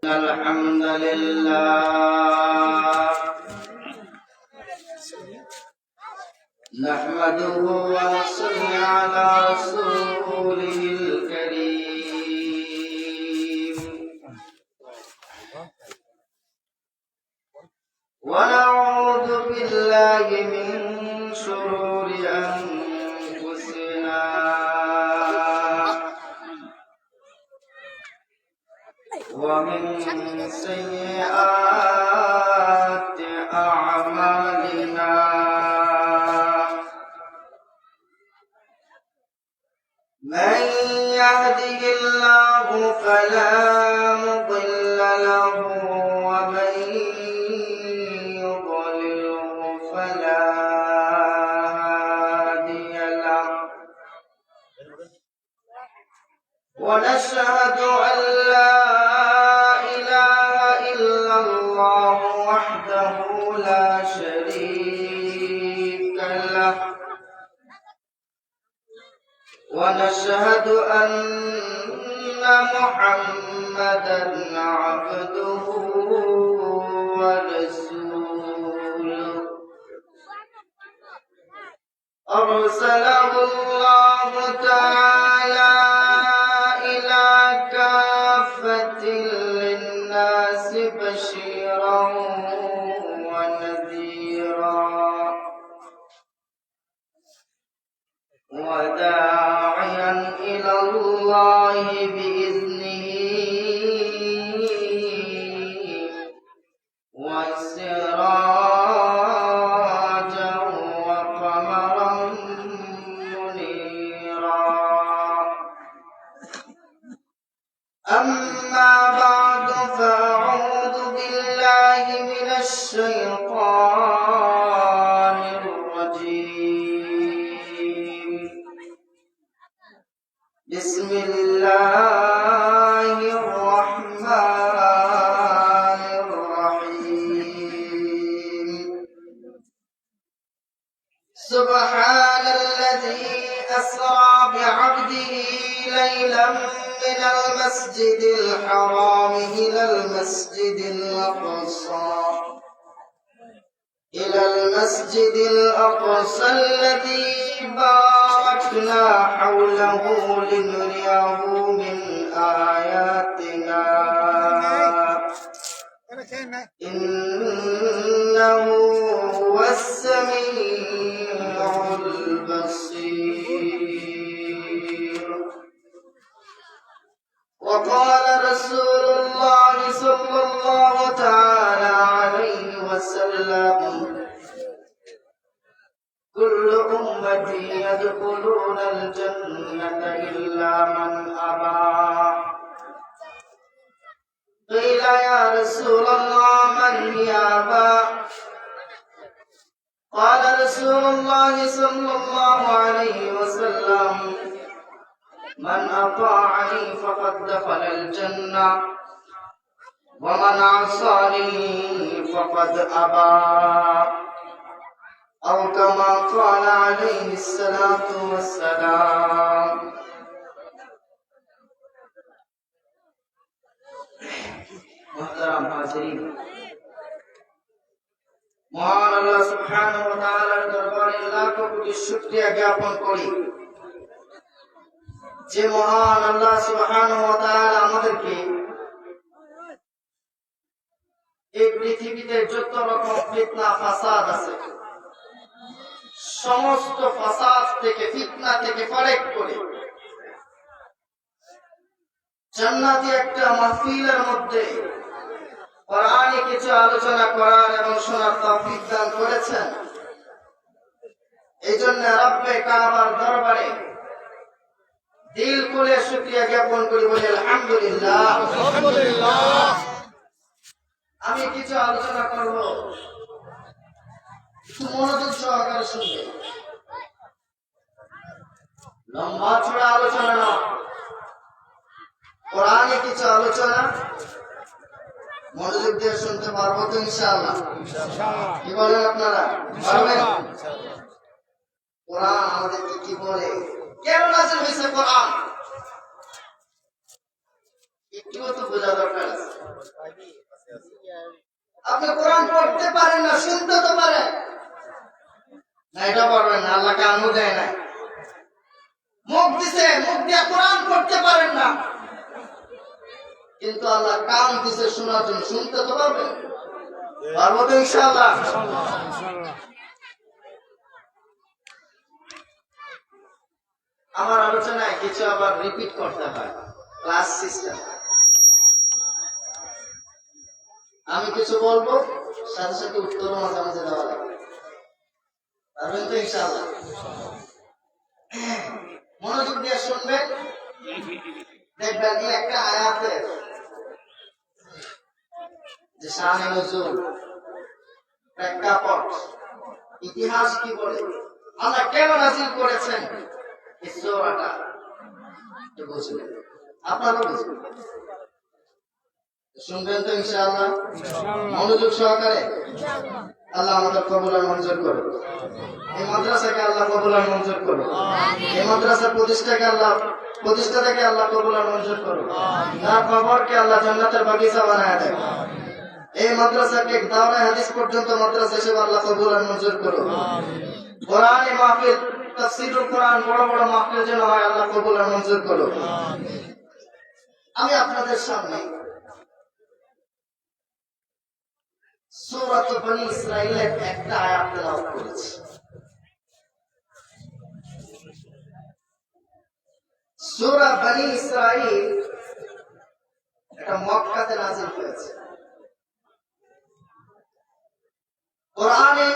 الحمد لله نحمده ونصلي على رسوله الكريم ونعوذ بالله من شرور أنفسنا ومن سيئات أعمالنا من يهده الله فلا مضل له ومن يضلله فلا هادي له ونشهد أن لا وحده لا شريك له ونشهد أن محمدا عبده ورسوله أرسله الله تعالى إلى كافة للناس بشيرا ونذيرا وداعيا إلى الله بإذنه وسراجا وقمرا منيرا أما بعد فأعوذ بالله من الشيطان الرجيم بسم الله الرحمن الرحيم سبحان الذي أسرى بعبده ليلا من المسجد الحرام إلى المسجد الأقصى الذي باركنا حوله لنريه من آياتنا إنه هو السميع البصير وقال رسول الله صلى الله تعالى عليه وسلم كل أمتي يدخلون الجنة إلا من أبى قيل يا رسول الله من يأبى قال رسول الله صلى الله عليه وسلم من أطاعني فقد دخل الجنة ومن عصاني فقد أبى أو كما قال عليه الصلاة والسلام محترم حاضرین মহান আল্লাহ সুবহানাহু ওয়া তাআলার দরবারে লাখ কোটি শুকরিয়া জ্ঞাপন করি যে মহান আল্লাহ সুবহানাহু ওয়া তাআলা আমাদেরকে এই পৃথিবীতে যত রকম ফিতনা ফাসাদ আছে সমস্ত ফাসাদ থেকে ফিতনা থেকে ফারেক করে জান্নাতি একটা মাহফিলের মধ্যে কোরআনে কিছু আলোচনা করার এবং শোনার তৌফিক দান করেছেন এইজন্য রব্বে কাবার দরবারে দিল খুলে শুকরিয়া জ্ঞাপন করি বলি আলহামদুলিল্লাহ। আমি কিছু আলোচনা করব, মনোযোগ সহকারে শুনবে, লম্বা চড়া আলোচনা না, কোরআনে কিছু আলোচনা মনোযোগ দিয়ে শুনতে পারবো তো ইনশাআল্লাহ? কি বলেন আপনারা, পারবেন? কোরআন আমাদেরকে কি বলে, কেন নাযিল হয়েছে কোরআন, একটুও তো বোঝা দরকার আছে। আপনি কোরআন পড়তে পারেন না, শুনতে তো পারেন না, এটা পারবেন না। আল্লাহ কানও দেয় না, মুখ দিছে, মুখ দিয়ে কোরআন পড়তে পারেন না, কিন্তু আল্লাহ কান দিছে শোনার জন্য, শুনতে তো পারবেন, পারবো তো ইনশাআল্লাহ। আমার আলোচনায় কিছু আবার রিপিট করতে হয়, ক্লাস সিস্টেম। আমি কিছু বলবো, সাথে সাথে উত্তর মাঝে মাঝে দেওয়া লাগবে, পারবেন তো ইনশাআল্লাহ। মনোযোগ দিয়ে শুনবেন, দেখবেন এই একটা আয়াতের যে শানে নজুল, প্রেক্ষাপট, ইতিহাস কি বলে, আল্লাহ কেন নাযিল করেছেন এই সূরাটা, একটু বুঝবেন, আপনারা বুঝবেন, শুনবেন তো ইনশাআল্লাহ মনোযোগ সহকারে। আল্লাহ আমাদের কবুল আর মঞ্জুর করুন। এই মাদ্রাসাকে আল্লাহ কবুল আর মঞ্জুর করুন। এই মাদ্রাসার প্রতিষ্ঠাতাকে আল্লাহ কবুল আর মঞ্জুর করুন। তার কবরকে আল্লাহ জান্নাতের বাগিচা বানায় দেয়। এই মাদ্রাসাকে দাওরায়ে হাদিস পর্যন্ত মাদ্রাসা হিসেবে আল্লাহ কবুল আর মঞ্জুর করুন। কোরআনে মাহফিল, তাফসীরুল কোরআন, বড় বড় মাহফিল যেন হয়, আল্লাহ কবুল আর মঞ্জুর করুন। আমি আপনাদের সামনে সূরাত বনী ইসরাঈলের একটা আয়াত তেলাওয়াত করেছি। সূরা বনী ইসরাঈল এটা মক্কাতে নাযিল হয়েছে। কোরআনে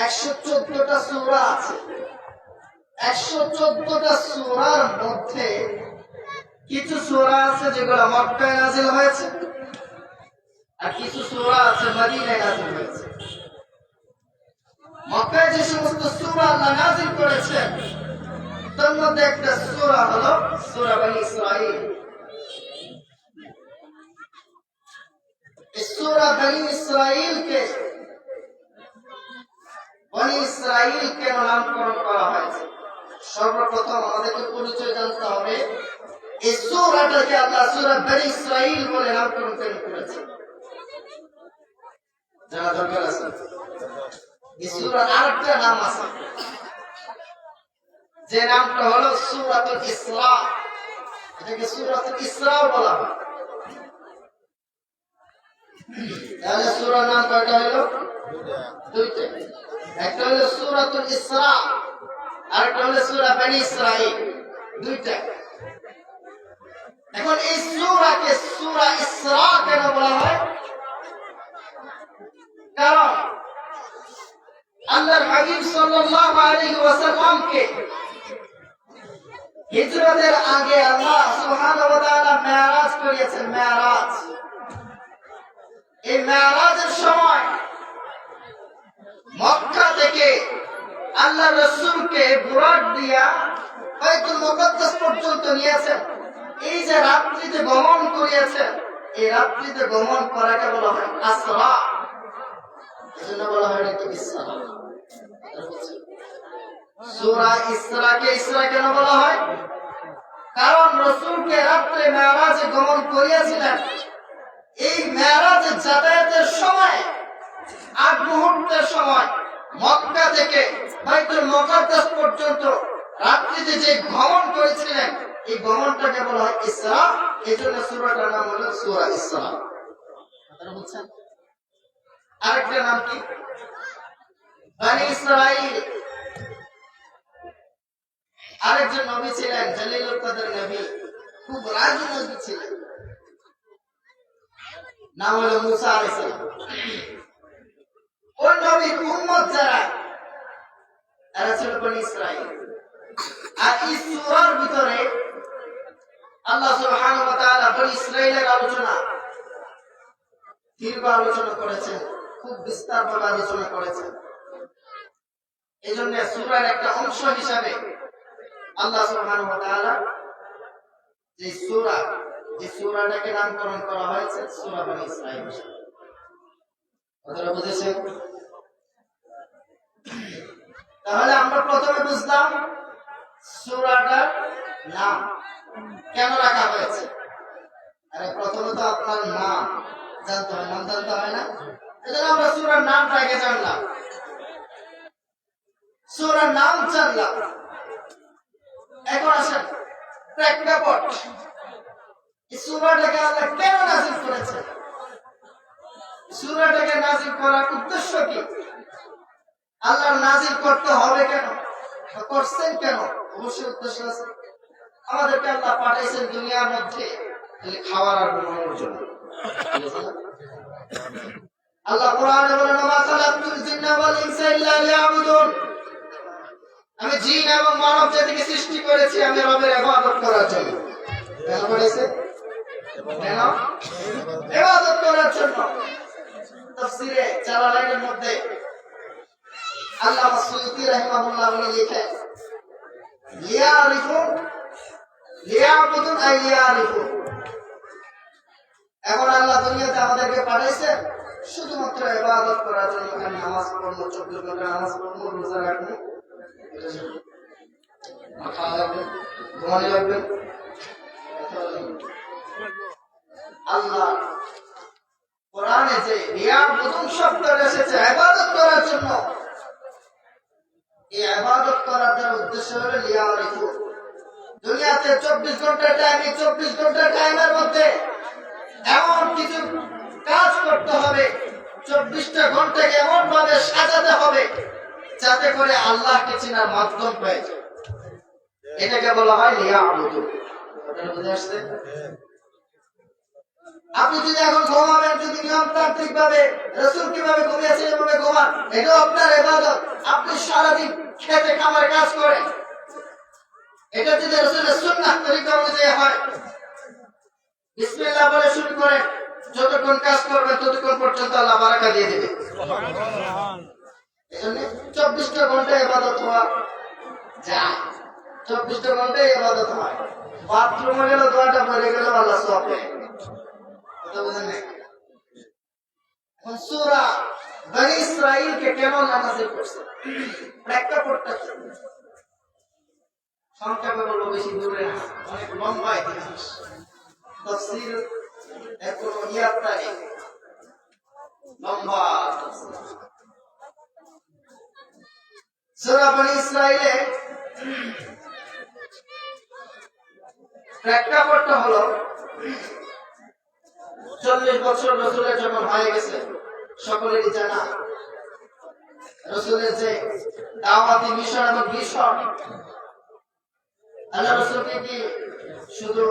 114টা সূরা আছে। 114টা সূরার মধ্যে কিছু সূরা আছে যেগুলো মক্কায় নাযিল হয়েছে, আর কিছু সূরা আছে মদিনায় নাযিল হয়েছে। মক্কায় যে সমস্ত সূরা আল্লাহ নাযিল করেছেন, তার মধ্যে একটা সূরা হলো সূরা বনী ইসরাঈল। এই সূরা বনী ইসরাঈলকে বনী ইসরাঈল কেন নামকরণ করা হয়েছে? সর্বপ্রথম আমাদেরকে পরিচয় জানতে হবে, এই সূরাটাকে আল্লাহ সূরা বনী ইসরাঈল বলে নামকরণ করেছে। জানা দরকার আছে। এই সূরার আরেকটা নাম আছে, যে নামটা হলো সূরাতুল ইসরা। এটাকে সূরাতুল ইসরা বলা হয়। তাহলে সূরার নাম কয়টা হলো? দুইটা। একটা হলো সূরাতুল ইসরা, আর একটা হলো সূরা বনী ইসরাঈল, দুইটা। এখন এই সূরাকে সূরা ইসরা কেন বলা হয়? কারণ আল্লাহর হাবিব সাল্লাল্লাহু আলাইহি ওয়াসাল্লামকে হিজরতের আগে আল্লাহ সুবহানাহু ওয়া তাআলা মেরাজ করিয়েছেন। মেরাজ, এই মেরাজের সময় মক্কা থেকে আল্লাহ রাসূলকে বুরাক দিয়া বাইতুল মুকাদ্দাস পর্যন্ত নিয়েছেন। এই যে রাত্রিতে গমন করিয়েছেন, এই রাত্রিতে গমন করাকে বলা হয় আসরা। এজন্য বলা হয় নাকি ইসরা। সূরা ইসরাকে ইসরা কেন বলা হয়? কারণ রাসূলকে রাত্রে মেরাজে গমন করিয়েছিলেন। এই মেরাজে যাতায়াতের সময়, আগ মুহূর্তের সময় মক্কা থেকে বাইতুল মুকাদ্দাস পর্যন্ত রাত্রিতে যে গমন করেছিলেন, এই গমনটাকে বলা হয় ইসরা। এজন্য সূরাটার নাম হলো সূরা ইসরা। আপনারা বুঝছেন? আরেকটা নাম কি? বনী ইসরাঈল। আরেকজন নবী ছিলেন, জলিলুল কদর নবী, খুব রাগী নবী ছিলেন, নাম হলো মুসা আলাইহিস সালাম। ওই নবীর উম্মত যারা, এরা ছিল বনী ইসরাঈল। আর এই সূরার ভিতরে আল্লাহ সুবহানাহু ওয়া তাআলা বনী ইসরাঈলের আলোচনা, দীর্ঘ আলোচনা করেছেন, খুব বিস্তারভাবে আলোচনা করেছেন। এই জন্য সূরার একটা অংশ হিসাবে আল্লাহ সুবহানাহু ওয়া তাআলা যে সূরাটাকে নামকরণ করা হয়েছে সূরা বনী ইসরাঈল। কথাটা বুঝেছেন? তাহলে আমরা প্রথমে বুঝলাম সূরাটার নাম কেন রাখা হয়েছে। জানতে হয়, নাম জানতে হয় না? এজন্য আমরা সূরার নামটা আগে জানলাম, সূরার নাম জানলাম। এখন আসেন প্রেক্ষাপট, এই সূরাটাকে আল্লাহ কেন নাযিল করেছেন? সূরাটাকে নাযিল করার উদ্দেশ্য কি? আল্লাহ নাযিল করতে হবে কেন, করছেন কেন? অবশ্যই উদ্দেশ্য আছে। আমাদেরকে আল্লাহ পাঠাইছেন দুনিয়ার মধ্যে খাওয়ার আর ঘুমানোর জন্য। আল্লাহ কোরআনে বলেন, মা খালাকতুল জিন্না ওয়াল ইনসা ইল্লা লিয়াবুদুন, আমি জিন এবং মানব জাতিকে সৃষ্টি করেছি আমি রবের ইবাদত করার জন্য। কেন করেছে? কেন? ইবাদত করার জন্য। তাফসীরে জালালাইনের মধ্যে আল্লামা সুয়ুতী রাহিমাহুল্লাহ উনি লিখেন, লিয়ারিফু লিয়াবুদুন আই লিয়ারিফু। এখন আল্লাহ দুনিয়াতে আমাদেরকে পাঠাইছেন শুধুমাত্র ইবাদত করার জন্য। আমি নামাজ পড়বো, 24 ঘন্টা নামাজ পড়বো, রোজা রাখবো, খাওয়া লাগবে, ঘুমানো লাগবে। আল্লাহ কোরআনে যে লিয়াবুদুন শব্দ এসেছে ইবাদত করার জন্য, এই ইবাদত করার উদ্দেশ্য হলো লিয়ারিফু। দুনিয়াতে 24 ঘন্টা টাইম, এই 24 ঘন্টা টাইমের মধ্যে এমন কিছু কাজ করতে হবে, 24টা ঘন্টাকে এমন ভাবে সাজাতে হবে যাতে করে আল্লাহকে চেনার মাধ্যম পায়। এটাকে বলা হয় লিয়াবুদু। আপনারা বুঝে আসছে? আপনি যদি এখন ঘুমাবেন, যদি নিয়মতান্ত্রিক ভাবে রাসূল কিভাবে ঘুমিয়েছেন এভাবে ঘুমান, এটাও আপনার ইবাদত। আপনি সারাদিন খেতে খামারে কাজ করেন, এটা যদি রাসূলের সুন্নাহ তরিকা অনুযায়ী হয়, বিসমিল্লাহ বলে শুরু করেন, যতক্ষণ কাজ করবেন ততক্ষণ পর্যন্ত আল্লাহ বারাকা দিয়ে দেবে। এজন্য 24টা ঘন্টা ইবাদত হওয়া যায়, 24টা ঘন্টা ইবাদত হয়। বাথরুমে গেলে দোয়াটা পড়ে গেলে আল্লাহ সওয়াব দেয়। কথা বুঝেন না? এখন সূরা বনী ইসরাঈলকে কেন নাযিল করছে, প্রেক্ষাপটটা কি? সংক্ষেপে বলবো, বেশি দূরে না, অনেক লম্বা ইতিহাস। তাফসীর এখন ইয়াত্তা নেই, লম্বা তাফসীর। সূরা বনী ইসরাঈলে প্রেক্ষাপটটা হলো 40 বছর রাসূলের যখন হয়ে গেছে, সকলেরই জানা রাসূলের যে দাওয়াতি মিশন এবং ভিশন, আল্লাহ রাসূলকে কি শুধু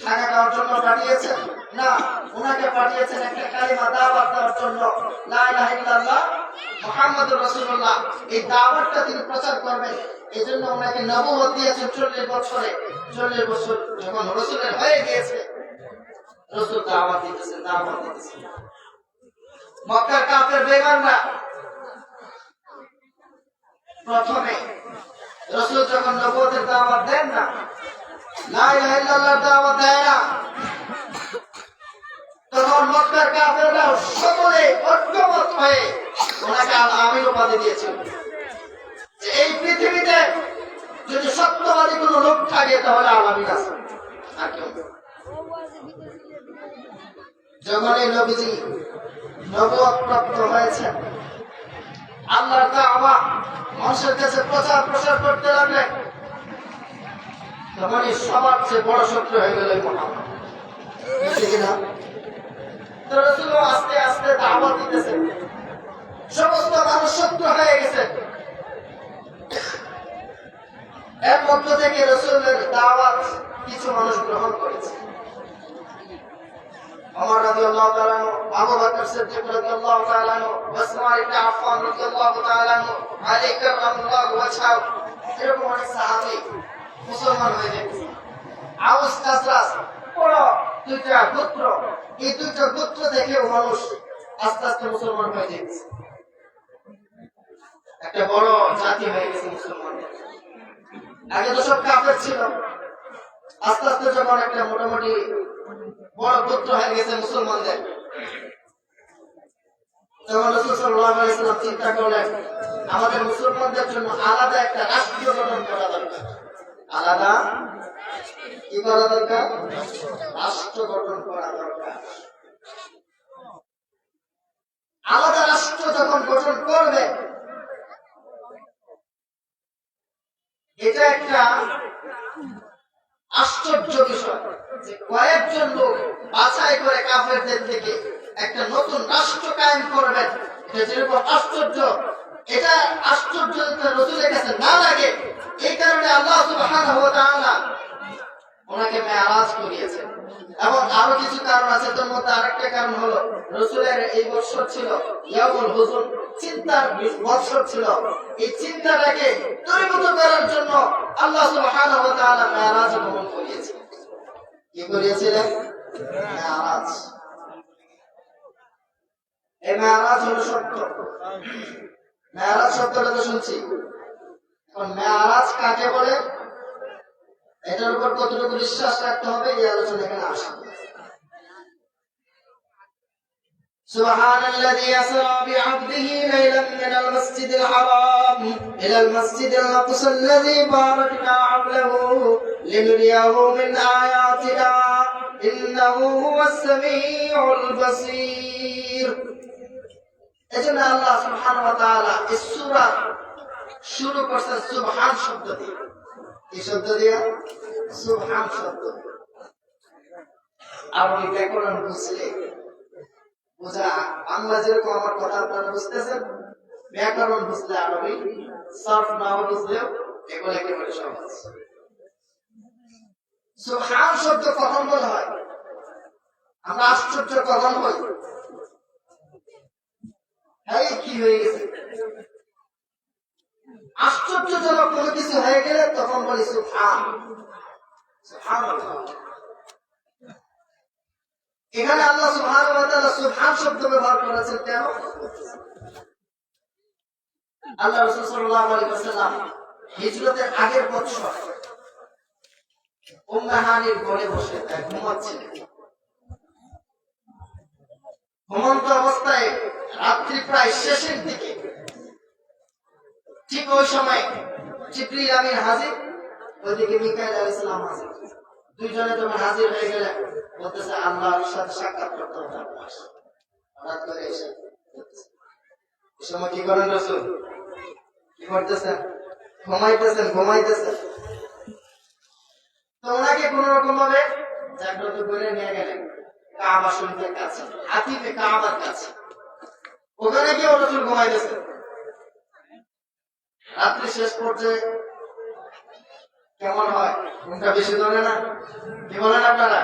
খানা খাওয়ার জন্য পাঠিয়েছেন? না, ওনাকে পাঠিয়েছেন একটা কালিমা দাওয়াত দেওয়ার জন্য, লা ইলাহা ইল্লাল্লাহ মুহাম্মাদুর রাসূলুল্লাহ। এই দাওয়াতটা তিনি প্রচার করবেন, এজন্য ওনাকে নবুয়ত দিয়েছেন 40 বছরে। 40 বছর যখন রাসূলের হয়ে গিয়েছে, রাসূল দাওয়াত দিতেছেন, দাওয়াত দিতেছেন। মক্কার কাফের বেঈমানরা প্রথমে রাসূল যখন নবুয়তের দাওয়াত দেন না, লা ইলাহা ইল্লাল্লাহর দাওয়াত দেয় না, তখন মক্কার কাফেররা সকলে ঐক্যমত হয়ে ওনাকে আল আমিন উপাধি দিয়েছিল। যে এই পৃথিবীতে যদি সত্যবাদী কোনো লোক থাকে তাহলে আল আমিন আছে, আর কেউ। যখন এই নবীজি নবুয়ত প্রাপ্ত হয়েছেন, আল্লাহর দাওয়াত মানুষের কাছে প্রচার প্রসার করতে লাগলেন, তখন এই সবার চেয়ে বড় শত্রু হয়ে গেলেন মুহাম্মদ। ঠিক না? তো রাসূল আস্তে আস্তে দাওয়াত দিতেছেন, সমস্ত মানুষ শত্রু হয়ে গেছে। এর মধ্য থেকে রাসূলের দাওয়াত কিছু মানুষ গ্রহণ করেছে। ওমর রাদিয়াল্লাহু তাআলা আনহু, আবু বকর সিদ্দিক রাদিয়াল্লাহু তাআলা আনহু, উসমান ইবনে আফফান রাদিয়াল্লাহু তাআলা আনহু, আলী কাররামাল্লাহু ওয়াজহাহু, এরকম অনেক সাহাবী মুসলমান হয়ে গেছে। আউস খাজরাজ বড় দুইটা গোত্র, এই দুইটা গোত্র দেখে মানুষ আস্তে আস্তে মুসলমান হয়ে গেছে, একটা বড় জাতি হয়ে গেছে মুসলমান। আগে তো সব কাফের ছিল, আস্তে আস্তে যখন একটা মোটামুটি বড় গোত্র হয়ে গেছে মুসলমানদের, তখন রাসূল সাল্লাল্লাহু আলাইহি ওয়াসাল্লাম চিন্তা করলেন আমাদের মুসলমানদের জন্য আলাদা একটা রাষ্ট্রীয় গঠন করা দরকার, আলাদা কি করা দরকার? রাষ্ট্র গঠন করা দরকার। আলাদা রাষ্ট্র যখন গঠন করবে, এটা একটা আশ্চর্য বিষয় যে কয়েকজন লোক বাছাই করে কাফেরদের থেকে একটা নতুন রাষ্ট্র কায়েম করবেন। এটা যেরকম আশ্চর্য, এটা আশ্চর্য রাসূলের কাছে না লাগে, এই কারণে আল্লাহ সুবহানাহু ওয়া তাআলা ওনাকে মেরাজ করিয়েছেন। এবং আরো কিছু কারণ আছে, তার মধ্যে আরেকটা কারণ হলো রাসূলের এই বছর ছিল ইয়াউমুল হুজুন, চিন্তার বছর ছিল। এই চিন্তাটাকে দূরীভূত করার জন্য আল্লাহ সুবহানাহু ওয়া তাআলা মেরাজ গমন করিয়েছেন। কি করিয়েছিলেন? মেরাজ। এই মেরাজ হলো সত্য। মেরাজ শব্দটা তো শুনছি, এখন মেরাজ কাকে বলে, এটার উপর কতটুকু বিশ্বাস রাখতে হবে এই আলোচনা এখানে আসে। সুবহানাল্লাযী আসরা বি'আবদিহি লাইলান মিনাল মাসজিদিল হারাম ইলাল মাসজিদিল আকসা আল্লাযী বারাকনা হাওলাহু লিনুরিয়াহু মিন আয়াতিনা ইন্নাহু হুয়াস সামিউল বাসীর। এজন্য আল্লাহ সুবহানাহু ওয়া তাআলা এই সূরা শুরু করেছেন সুবহান শব্দ দিয়ে। কি শব্দ দিয়ে? সুবহান শব্দ। আরবি ব্যাকরণ বুঝলে বোঝা, বাংলা যেরকম আমার কথা আপনারা বুঝতেছেন, ব্যাকরণ বুঝলে আরবি, সরফ না বুঝলেও এগুলো একেবারে সহজ। সুবহান শব্দ কখন বলা হয়? আমরা আশ্চর্য কখন হই, হ্যাঁ কি হয়ে গেছে, আশ্চর্যজনক কোনো কিছু হয়ে গেলে তখন বলি সুবহান। সুবহানাল্লাহ। এখানে আল্লাহ সুবহানাহু ওয়া তাআলা সুবহান শব্দ ব্যবহার করেছেন কেন? আল্লাহ রাসূল সাল্লাল্লাহু আলাইহি ওয়াসাল্লাম হিজরতের আগের বছর উম্মে হানির ঘরে বসে ঘুমাচ্ছিলেন। ঘুমন্ত অবস্থায় রাত্রি প্রায় শেষের দিকে, ঠিক ওই সময় জিবরিল আমিন হাজির, ওইদিকে মিকাইল আলাইহিস সালাম হাজির। দুইজনে যখন হাজির হয়ে গেলেন, বলতেছে আল্লাহর সাথে সাক্ষাৎ করতে হবে আপনার। হঠাৎ করে এসে এই সময় কি করেন রাসূল? কি করতেছেন? ঘুমাইতেছেন। তো ওনাকে কোন রকম ভাবে জাগ্রত করে নিয়ে গেলেন কাবা শরীফের কাছে, আতিফে কাবার কাছে। ওখানে গিয়ে রাসূল ঘুমাইতেছেন। রাত্রি শেষ পর্যায়ে কেমন হয়, ঘুমটা বেশি ধরে না? কি বলেন আপনারা?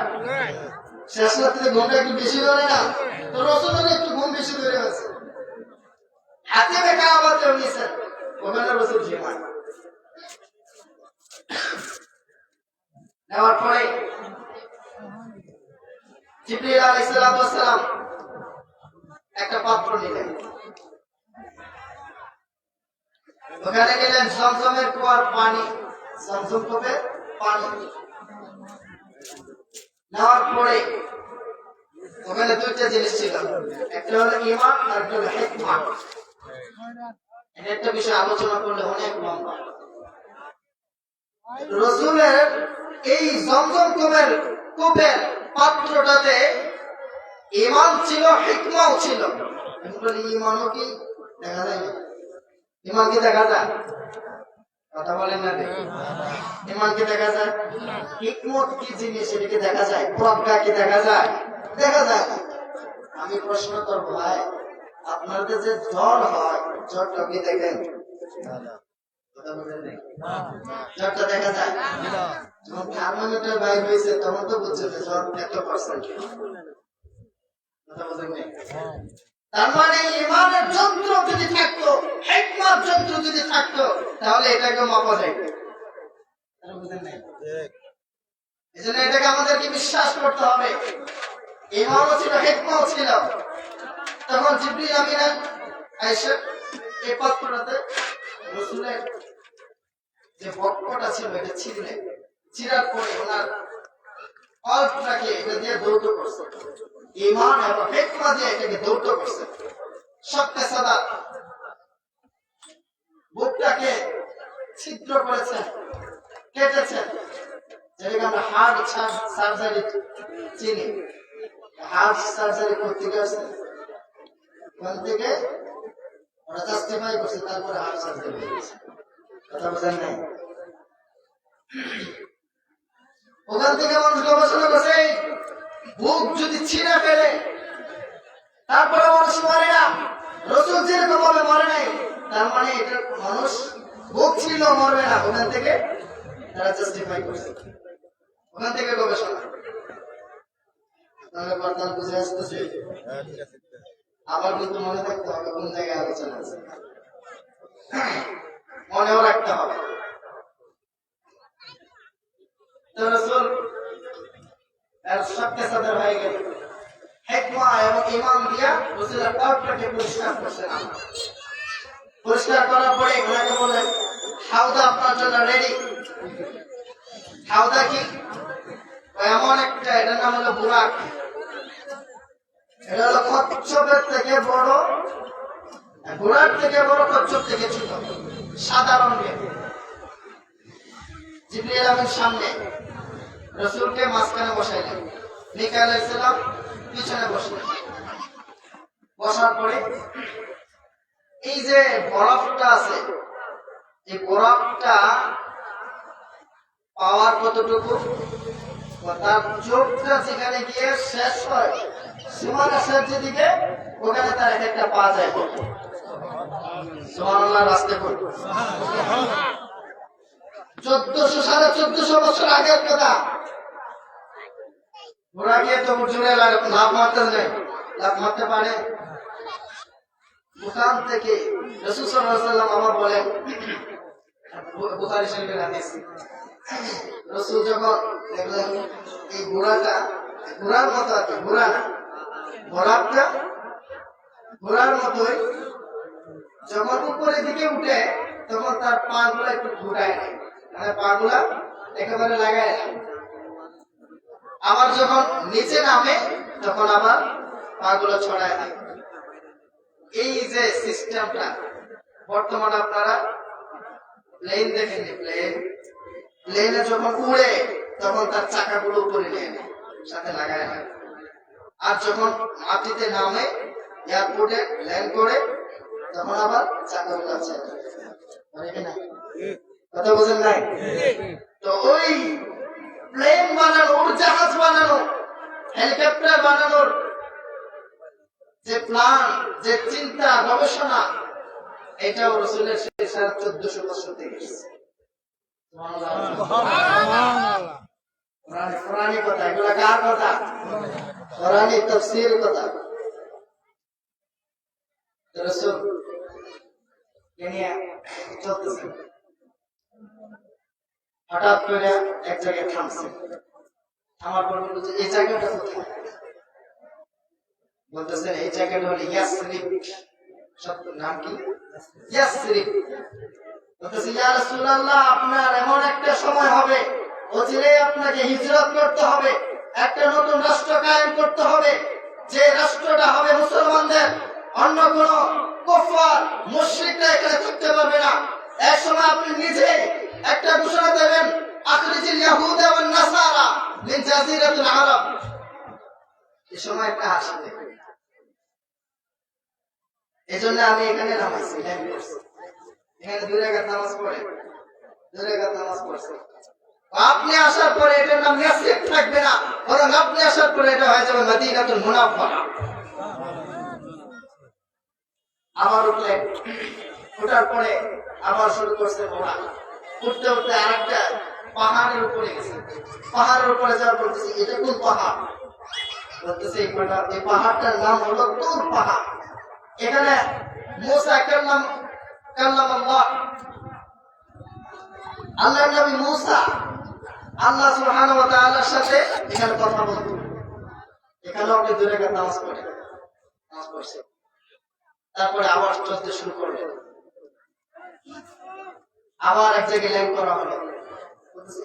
শেষ রাত্রে ঘুমটা একটু বেশি ধরে না? তো রাসূলের একটু ঘুম বেশি ধরে আছে। আতিফে কাবাতে নিছেন, ওখানে রাসূল ঘুমান। নেওয়ার পরে জিবরিল আলাইহিস সালাম একটা পাত্র নিলেন, ওখানে নিলেন জমজমের কুয়ার পানি, জমজম কূপের পানি। নেওয়ার পরে ওখানে দুইটা জিনিস ছিল, একটা হলো ঈমান আর একটা হলো হিকমা। এটা একটা বিষয় আলোচনা করলে অনেক লম্বা। রাসূলের এই জমজম কূপের পাত্রটাতে ঈমান ছিল, হিকমাও ছিল। ঈমানও কি দেখা যায় না? ঈমান কি দেখা যায়? কথা বলেন না? ঈমান কি দেখা যায়? হিকমত কি জিনিস এটাকে দেখা যায়? প্রজ্ঞা কি দেখা যায়? দেখা যায় না। আমি প্রশ্ন করব, ভাই আপনাদের যে জ্বর হয়, জ্বরটা কি দেখেন? জ্বরটা দেখা যায়? যখন থার্মোমিটার বাইর হয়েছে তখন তো বুঝছে যে জ্বর এত%। কথা বলেন না? তার মানে ঈমানের যন্ত্র যদি থাকতো, হিকমার যন্ত্র যদি থাকতো, তাহলে এটাকে মাপা যায়। এজন্য এটাকে আমাদেরকে বিশ্বাস করতে হবে। ঈমানও ছিল, হিকমাও ছিল। তখন জিবরিল আমিন আয়েশা এই পাত্রটাতে রাসূলের যে বক্রটা ছিল এটা ছিঁড়লেন। চিরার পরে ওনার অল্পটাকে এটা দিয়ে দৌত করছে, ঈমান এবং হিকমা দিয়ে এটাকে দৌত করছে। সবকে সাদা বুকটাকে ছিদ্র করেছেন, কেটেছেন, যেটাকে আমরা হার্ট সার্জারি চিনি, হার্ট সার্জারি করতে গেছে ওখান থেকে ওরা জাস্টিফাই করছে, তারপরে হার্ট সার্জারি হয়ে গেছে। কথা বোঝেন নাই? ওখান থেকে মানুষ গবেষণা করছে বুক যদি ছিঁড়ে ফেলে তারপরে মানুষ মরে না, রসুল যেরকম ভাবে মরে নাই, তার মানে এটা মানুষ বুক ছিঁড়লেও মরবে না। ওখান থেকে তারা জাস্টিফাই করছে, ওখান থেকে গবেষণা। তাহলে বর্তমান বুঝে আসতেছে, আবার কিন্তু মনে থাকতে হবে কোন জায়গায় আলোচনা আছে, মনেও রাখতে হবে। তো রাসূল এর সবকে সদর হয়ে গেল, হিকমা এবং ইমান দিয়া রাসূলের কবরটাকে পরিষ্কার করছেন। পরিষ্কার করার পরে ওনাকে বললেন, হাউদা আপনার জন্য রেডি। হাউদা কি? এমন একটা, এটার নাম হলো বুরাক। এটা হলো কচ্ছপের থেকে বড়, বুরাক থেকে বড়, কচ্ছপ থেকে ছোট, সাদা রঙের। জিবরিল আমিন সামনে, রাসূলকে মাঝখানে বসাইলেন, মিকাইল আলাইহিস সালাম পিছনে বসলেন। বসার পরে এই যে বরফটা আছে, এই বরফটা পাওয়ার কতটুকু, তার চোখটা যেখানে গিয়ে শেষ হয়, সীমানা শেষ যেদিকে, ওখানে তার একটা পা যায়। সুবহানাল্লাহ, রাস্তে করবো 1400-1450 বছর আগের কথা। ঘোড়া গিয়ে তো জোরে লাভ মারতে নেই, লাভ মারতে পারে। ওখান থেকে রাসূল সাল্লাল্লাহু আলাইহি ওয়াসাল্লাম আমার বলেন, বুখারী শরীফের হাদিস, রাসূল যখন দেখলেন এই ঘোড়াটা ঘোড়ার মতো আছে, ঘোড়া না, ঘোড়াটা ঘোড়ার মতোই যখন উপরের দিকে উঠে তখন তার পা গুলা একটু ঘুরায় নেয়, মানে পা গুলা একেবারে লাগায় না। আবার যখন নিচে নামে তখন আবার পা গুলো ছড়ায় নেয়। এই যে সিস্টেমটা বর্তমানে আপনারা প্লেন দেখেননি, প্লেনে যখন উড়ে তখন তার চাকাগুলো উপরে নিয়ে নেয়, সাথে লাগায় না। আর যখন মাটিতে নামে, এয়ারপোর্টে ল্যান্ড করে, তখন আবার চাকাগুলো আছে। কথা বোঝেন নাই? তো ওই প্লেন বানানো, উড়োজাহাজ বানানো, হেলিকপ্টার বানানোর যে প্ল্যান, যে চিন্তা, গবেষণা, এটাও রাসূলের 1450 বছর থেকে এসেছে। কোরআনী কথা, এগুলা কার কথা? কোরআনী তাফসীর কথা। রাসূল চলতেছে, হঠাৎ করে এক জায়গায় থামছে। আমার পর বলল যে এই জায়গাটা কোথায়? বলতেছেন এই জায়গাটা হলো ইয়াসরিব। সত্য নাম কি? ইয়াসরিব। বলতেছে ইয়া রাসূলুল্লাহ, আপনার এমন একটা সময় হবে, অচিরেই আপনাকে হিজরত করতে হবে, একটা নতুন রাষ্ট্র কায়েম করতে হবে, যে রাষ্ট্রটা হবে মুসলমানদের, অন্য কোন কুফার মুশরিকরা এখানে থাকতে পারবে না। এক সময় আপনি নিজে একটা ঘোষণা দেবেন, আখরিজিল ইয়াহুদা ওয়ান নাসারা মিন জাজিরাতুল আরব। এই সময় একটা আসবে, এজন্য আমি এখানে নামাজ এখানে 2 রাকাত নামাজ পড়ে, 2 রাকাত নামাজ পড়ছে। আপনি আসার পরে এটার নাম ইয়াসরিব থাকবে না, বরং আপনি আসার পরে এটা হয়ে যাবে মদিনাতুল মুনাওয়ারা। আবার উঠলেন, ওঠার পরে আবার শুরু করছে ঘোড়া। উঠতে উঠতে আরেকটা পাহাড়ের উপরে গেছে। পাহাড়ের উপরে যাওয়ার বলতেছে এটা কোন পাহাড়? বলতেছে এই পাহাড়টার নাম হলো তুর পাহাড়। এখানে মুসা কাল্লামাল্লাহ, আল্লাহর নবী মুসা আল্লাহ সুবহানাহু ওয়া তাআলার সাথে এখানে কথা বলতো। এখানে আপনি 2 রাকাত নামাজ পড়ছে। তারপরে আবার চলতে শুরু করবে, আবার এক জায়গায় ল্যান্ড করা হলো।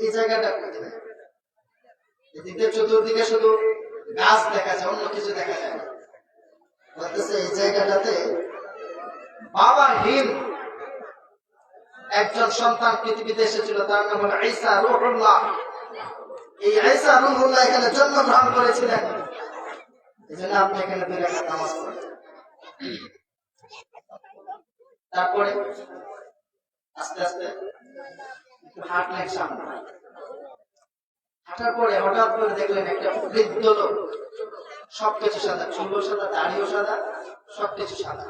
এই জায়গাটা কোথায়? এদিকে চতুর্দিকে শুধু গাছ দেখা যায়, অন্য কিছু দেখা যায় না। বলতেছে এই জায়গাটাতে বাবাহীন একজন সন্তান পৃথিবীতে এসেছিল, তার নাম হলো ঈসা রূহুল্লাহ। এই ঈসা রূহুল্লাহ এখানে জন্মগ্রহণ করেছিলেন, এজন্য আপনি এখানে 2 রাকাত নামাজ পড়েন। তারপরে আস্তে আস্তে একটু হাঁটলেন সামনে। হাঁটার পরে হঠাৎ করে দেখলেন একটা বৃদ্ধ লোক, সবকিছু সাদা, চুলও সাদা, দাড়িও সাদা, সবকিছু সাদা।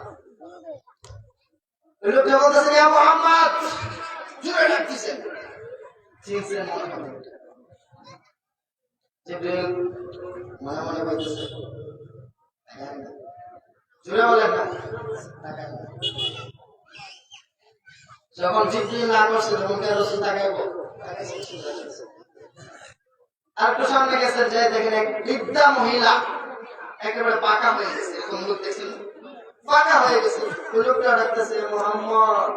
ওই লোকটা বলতেছে, ইয়া মুহাম্মদ, জোরে ডাকতেছেন। চিনছেন মনে মনে, জিবরিল মনে মনে বলতেছে, জোরে বলেন না। যখন জিবরিল না করছে তখন কে রাসূল তাকাইবো? আর একটু সামনে গেছেন, যে দেখেন এক বৃদ্ধা মহিলা একেবারে পাকা হয়ে গেছে। এরকম লোক দেখছেন, পাকা হয়ে গেছে। ওই লোকটা ডাকতেছে, মুহাম্মদ।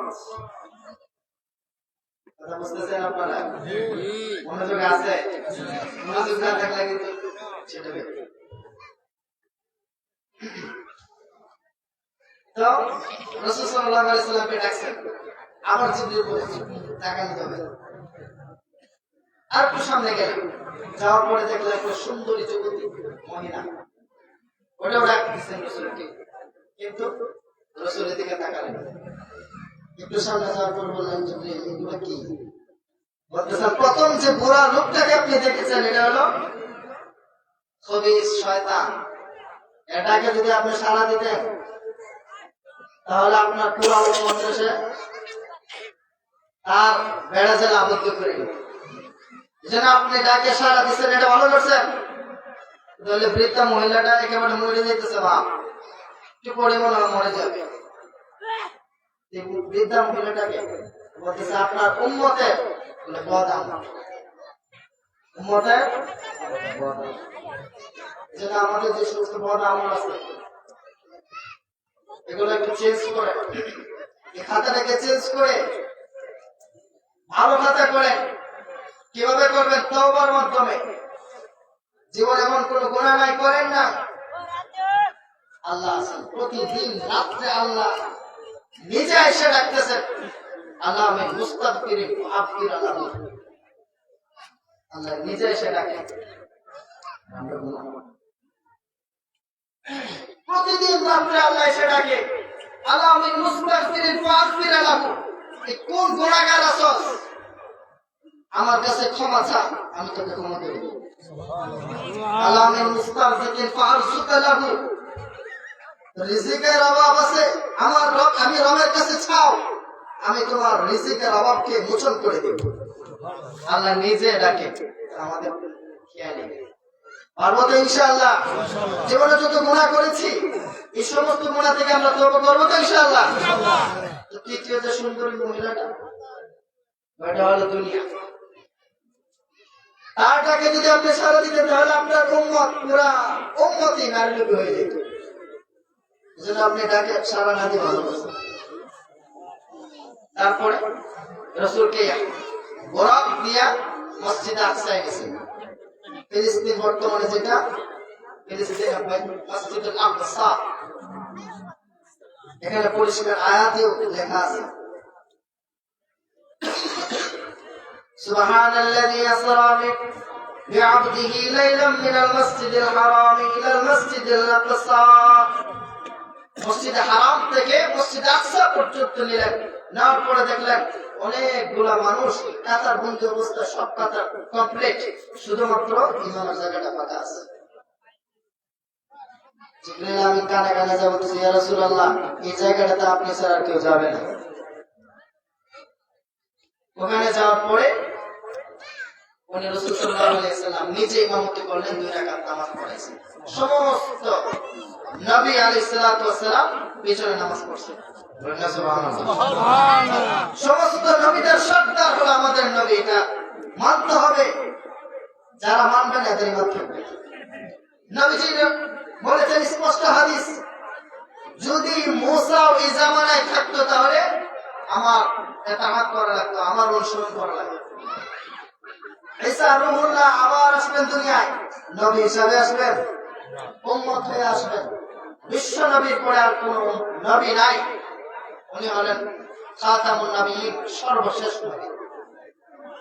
কথা বুঝতেছেন আপনারা? মনোযোগ আছে? মনোযোগ না থাকলে কিন্তু সেটা বেরোবে। তো রাসূল সাল্লাল্লাহু আলাইহি সাল্লামকে ডাকছেন, আবার জিবরিল বলেছে তাকান যাবে। আর একটু সামনে গেলেন, যাওয়ার পরে দেখলেন একটা সুন্দরী যুবতী মহিলা, ওটাও ডাকতেছেন রাসূলকে, কিন্তু রাসূলের দিকে তাকালেন। একটু সামনে যাওয়ার পর বললেন, জিবরিল এগুলো কি? বলতেছেন, প্রথম যে বুড়া লোকটাকে আপনি দেখেছেন এটা হলো খবিস, শয়তান। এটাকে যদি আপনি সাড়া দিতেন তাহলে আপনার পুরো মন্ত্রসে তার বেড়া জেলা আবদ্ধ করে দিত। যেন আপনি ডাকে সাড়া দিচ্ছেন, এটা ভালো করছেন। তাহলে বৃদ্ধা মহিলাটা একেবারে মরে যেতেছে, বাপ একটু পরে মনে হয় মরে যাবে। বৃদ্ধা মহিলাটাকে বলতেছে, আপনার উম্মতের বদ আমল, উম্মতের বদ আমল। যেন আমাদের যে সমস্ত বদ আমল আছে এগুলো একটু চেঞ্জ করে, এই খাতাটাকে চেঞ্জ করে ভালো খাতা করে। কিভাবে করবেন? তওবার মাধ্যমে। জীবন এমন কোন গুনাহ নাই করেন না, আল্লাহ আছেন। প্রতিদিন রাত্রে আল্লাহ নিজে এসে ডাকতেছেন, আল্লাহ আমি মুস্তাগফিরিন আফির আল্লাহ। আল্লাহ নিজে এসে ডাকে। প্রতিদিন রাত্রে আল্লাহ এসে ডাকে, আল্লাহ আমি মুস্তাগফিরিন আফির আল্লাহ। এই কোন গুনাহগার আছস, আমার কাছে ক্ষমা চা, আমি তোকে ক্ষমা করে দেব। আল্লাহ আমি মুস্তাগফিরিন ফারসুকা লাহু। রিজিকের অভাব আছে, আমার রব, আমি রবের কাছে চাও, আমি তোমার রিজিকের অভাবকে মোচন করে দেব। আল্লাহ নিজে ডাকে। আমাদের খেয়াল পারবো তো ইনশাআল্লাহ? জীবনে যত গুনাহ করেছি এই সমস্ত গুনাহ থেকে আমরা তওবা করবো তো ইনশাআল্লাহ? তো তৃতীয় যে সুন্দরী মহিলাটা, এটা হলো দুনিয়া। তারটাকে যদি আপনি সারা দিতেন তাহলে আপনার উম্মত পুরা উম্মতই নারীলোপী হয়ে যেত। এজন্য আপনি এটাকে সারা না দিয়ে ভালো করছেন। তারপরে রাসূলকে বরাক দিয়া মসজিদে আকসায় গেছেন। ফিলিস্তিন বর্তমানে যেটা ফিলিস্তিন মসজিদুল আকসা, এখানে পরিষ্কার আয়াতেও লেখা আছে, সুবহানাল্লাযী আসরা বি'আবদিহি লাইলাম মিনাল মাসজিদিল হারাম ইলাল মাসজিদিল আকসা। মসজিদে হারাম থেকে মসজিদে আকসা পর্যন্ত নিলেন। নেওয়ার পরে দেখলেন অনেকগুলা মানুষ কাতার বন্ধ অবস্থা, সব কাতার কমপ্লিট, শুধুমাত্র ইমামের জায়গাটা ফাঁকা আছে। জিবরিল আমিন কানে কানে যা বলতেছে, ইয়া রাসূলুল্লাহ এই জায়গাটাতে আপনি ছাড়া আর কেউ যাবে না। ওখানে যাওয়ার পরে উনি রাসূল সাল্লাল্লাহু আলাইহি ওয়াসাল্লাম নিজে ইমামতি করলেন, 2 রাকাত নামাজ পড়াইছেন। সমস্ত নবী আলাইহিস সালাতু ওয়াস সালাম পিছনে নামাজ পড়ছেন। সমস্ত নবীদের সর্দার হলো আমাদের নবী, এটা মানতে হবে। যারা মানবে না এদের ইমান থাকবে। নবীজি বলেছেন স্পষ্ট হাদিস, যদি মুসা এই জামানায় থাকতো তাহলে আমার ইতাআত করা লাগতো, আমার অনুসরণ করা লাগতো। ঈসা রূহুল্লাহ আবার আসবেন দুনিয়ায়, নবী হিসাবে আসবেন, উম্মত হয়ে আসবেন। বিশ্ব নবীর পরে আর কোন নবী নাই, উনি হলেন খাতামুন নবীয়্যিন, সর্বশেষ নবী।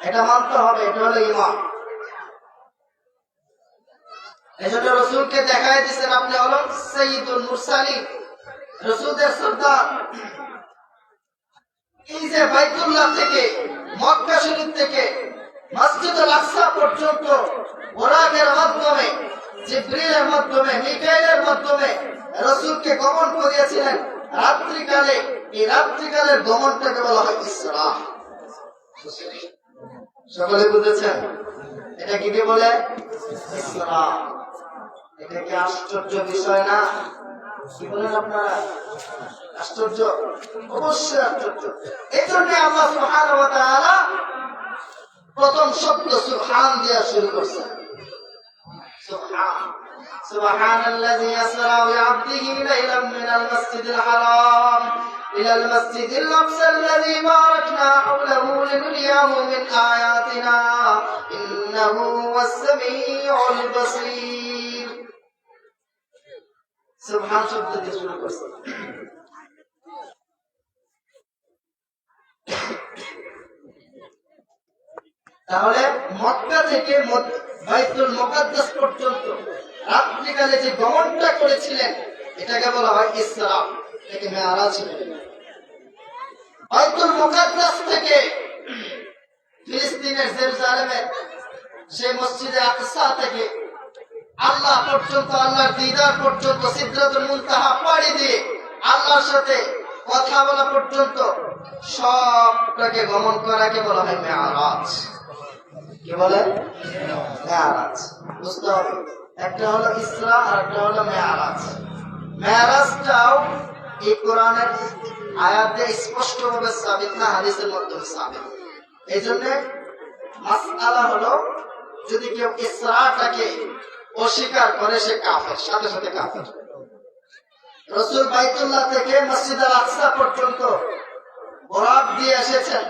এটা মানতে হবে, এটা হলো ঈমান। এজন্য রাসূলকে দেখায় দিয়েছেন আপনি হলেন সাইয়্যিদুল মুরসালিন, রাসূলদের সর্দার। এই যে বাইতুল্লাহ থেকে মক্কা শরীফ থেকে মসজিদুল আকসা পর্যন্ত ওরাকের মাধ্যমে, জিবরিলের মাধ্যমে, মিকাইলের মাধ্যমে রাসূলকে গমন করিয়েছিলেন রাত্রিকালে। এই রাত্রিকালের গমনটাকে বলা হয় ইসরা। সকলে বুঝেছেন এটা কি বলে? ইসরা। এটা কি আশ্চর্য বিষয় না? কি বলেন আপনারা? আশ্চর্য, অবশ্যই আশ্চর্য। এই জন্য আল্লাহ সুবহানাহু ওয়া তাআলা প্রথম শব্দ সুবহান দিয়ে শুরু করছেন। সুবহান, সুবহানাল্লাযী আসরা বিআবদিহি লাইলাম মিনাল মাসজিদিল হারাম ইলাল মাসজিদিল আকসাল্লাযী বারাকনা হাওলাহু লিনুরিয়াহু মিন আয়াতিনা ইন্নাহু হুয়াস সামিউল বাসীর। সুবহান শব্দ দিয়ে শুরু করছেন। তাহলে মক্কা থেকে বাইতুল মুকাদ্দাস পর্যন্ত রাত্রিকালে যে গমনটা করেছিলেন এটাকে বলা হয় ইসরা, এটাকে মেরাজ। বাইতুল মুকাদ্দাস থেকে ফিলিস্তিনের জেরুজালেমের সেই মসজিদে আকসা থেকে আল্লাহ পর্যন্ত, আল্লাহর দিদার পর্যন্ত, সিদরাতুল মুনতাহা পাড়ি দিয়ে আল্লাহর সাথে কথা বলা পর্যন্ত সবটাকে গমন করাকে বলা হয় মেরাজ। কি বলে? মেরাজ। বুঝতে হবে, একটা হলো ইসরা আর একটা হলো মেরাজ। মেরাজটাও এই কোরআনের আয়াতে স্পষ্টভাবে সাবিত না, হাদিসের মাধ্যমে সাবিত। এই জন্য মাসআলা হলো যদি কেউ ইসরাটাকে অস্বীকার করে সে কাফের, সাথে সাথে কাফের। রাসূল বাইতুল্লাহ থেকে মসজিদ আল আকসা পর্যন্ত বরাত দিয়ে এসেছেন,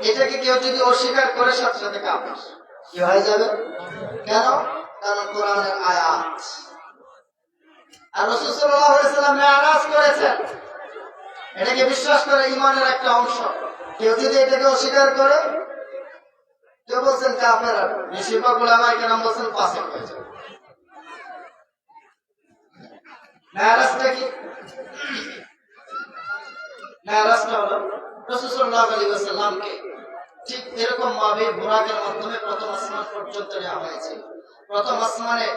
এটাকে কেউ যদি অস্বীকার করে সাথে সাথে কাফের। কি হয়ে যাবে? কেন? কারণ কোরআনের আয়াত। আর রাসূল সাল্লাল্লাহু আলাইহি ওয়াসাল্লাম মেরাজ করেছেন, এটাকে বিশ্বাস করে ঈমানের একটা অংশ। কেউ যদি এটাকে অস্বীকার করে, কেউ বলছেন কাফের, আর বেশিরভাগ উলামায়ে কেরাম বলছেন ফাসিক হয়ে যাবে। মেরাজটা কি? মেরাজটা হলো রাসূল সাল্লাল্লাহু আলাইহি ওয়াসাল্লামকে ঠিক এরকম ভাবে বুরাকের মাধ্যমে প্রথম আসমান পর্যন্ত নেওয়া হয়েছে। প্রথম আসমানে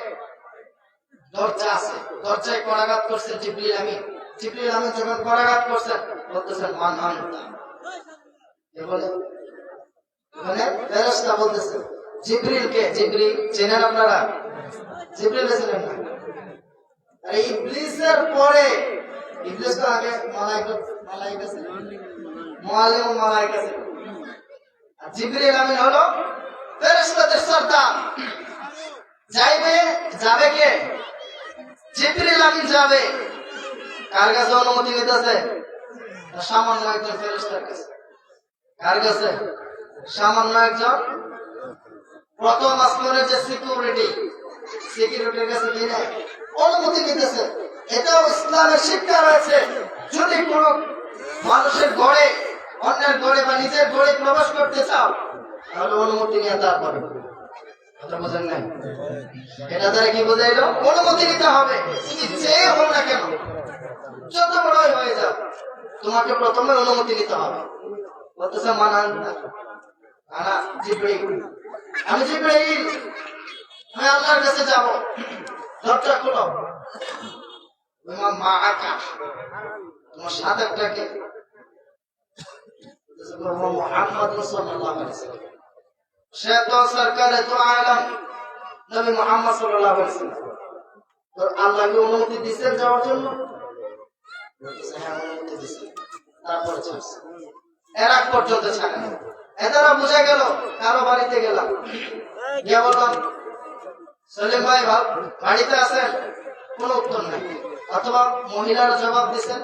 দরজা আছে, দরজায় করাঘাত করছেন জিবরিল আমিন। জিবরিল আমিন যখন করাঘাত করছেন বলতেছেন মান আনতা। কি বলে? মানে ফেরেশতা বলতেছেন জিবরিলকে, জিবরিল চেনেন আপনারা? জিবরিল চেনেন না? আর ইবলিসের পরে, ইবলিস তো আগে মালায়েকা ছিল, মুআল্লিম মালায়েকা ছিল। আর জিবরিল আমিন হলো ফেরেশতাদের সর্দার। যাবে কে? জিবরিল আমিন যাবে। কার কাছে অনুমতি নিতেছে? সামান্য একজন ফেরেশতার কাছে। কার কাছে? সামান্য একজন প্রথম আসমানের যে সিকিউরিটির কাছে কিনে অনুমতি নিতেছে। এটাও ইসলামের শিক্ষা রয়েছে। যদি কোন মানুষের ঘরে, অন্যের ঘরে বা নিজের ঘরে প্রবেশ করতে চাও, তাহলে অনুমতি নিয়ে তারপরে। কথা বোঝেন নাই? এটা দ্বারা কি বোঝাইলো? অনুমতি নিতে হবে। তুমি যে হো না কেন, যত বড়ই হয়ে যাও, তোমাকে প্রথমে অনুমতি নিতে হবে। বলতেছে আনা জিবরিল, আমি জিবরিল, আমি আল্লাহর কাছে যাব। দরজা খুলো। মা আকা, তোমার সাথে কে? মুহাম্মদ সাল্লাল্লাহু আলাইহি ওয়াসাল্লাম। সে তো সরকারে তো আলম নবী মুহাম্মদ সাল্লাল্লাহু আলাইহি ওয়াসাল্লাম। তো আল্লাহ কি অনুমতি দিয়েছেন যাওয়ার জন্য? হ্যাঁ, অনুমতি দিয়েছেন। তারপরে চলছে, এর আগ পর্যন্ত ছাড়েন। এদারা বুঝা গেল কারো বাড়িতে গেলাম, গিয়ে বললাম সেলিম ভাই বাড়িতে আছেন, কোনো উত্তর নাই। অথবা মহিলারা জবাব দিচ্ছেন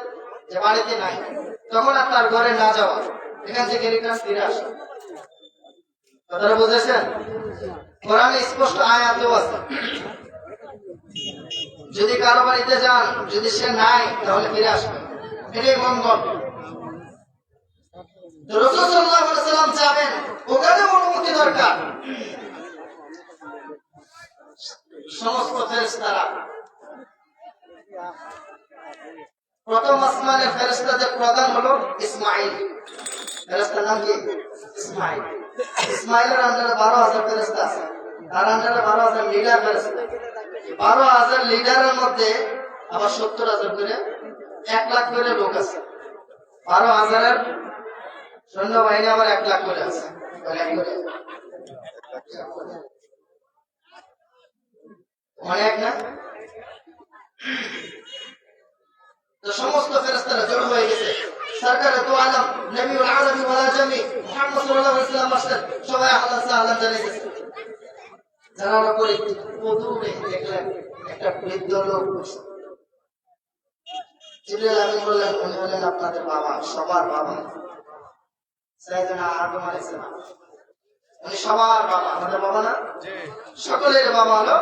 যে বাড়িতে নাই, তখন আপনার ঘরে না যাওয়া, এখান থেকে রিটার্ন ফিরে আসা। কথাটা বুঝেছেন? কোরআনে স্পষ্ট আয়াতেও আছে, যদি কারো বাড়িতে যান, যদি সে নাই তাহলে ফিরে আসবেন, এটাই মঙ্গল। রাসূল সাল্লাল্লাহু আলাইহি ওয়াসাল্লাম যাবেন, ওখানে অনুমতি দরকার। সমস্ত ফেরেশতারা প্রথম আসমানের ফেরেশতাদের প্রধান হলো ইসমাঈল। ফেরেশতার নাম কি? ইসমাঈল। ইসমাঈলের আন্ডারে 12,000 ফেরেশতা আছে, তার আন্ডারে 12,000 লিডার ফেরেশতা। 12,000 লিডারের মধ্যে আবার 70,000 করে 1 লাখ করে লোক আছে। 12,000-এর সৈন্যবাহিনী আবার 1 লাখ করে আছে। অনেক না? তো সমস্ত ফেরেশতারা জড়ো হয়ে গেছে। সরকারে তো আলম নবীউল আলামিন ওয়াল আজমি মুহাম্মদ সাল্লাল্লাহু আলাইহি ওয়াসাল্লাম আসলেন, সবাই আল্লাহ সাল্লাল্লাহু জানিয়ে গেছে। জানার পরে প্রথমে দেখলেন একটা বৃদ্ধ লোক বসে। জিবরাইল আমিন বললেন, উনি হলেন আপনাদের বাবা, সবার বাবা, সাইয়েদনা আদম আলাইহিস সালাম। উনি সবার বাবা, আমাদের বাবা না? সকলের বাবা হলো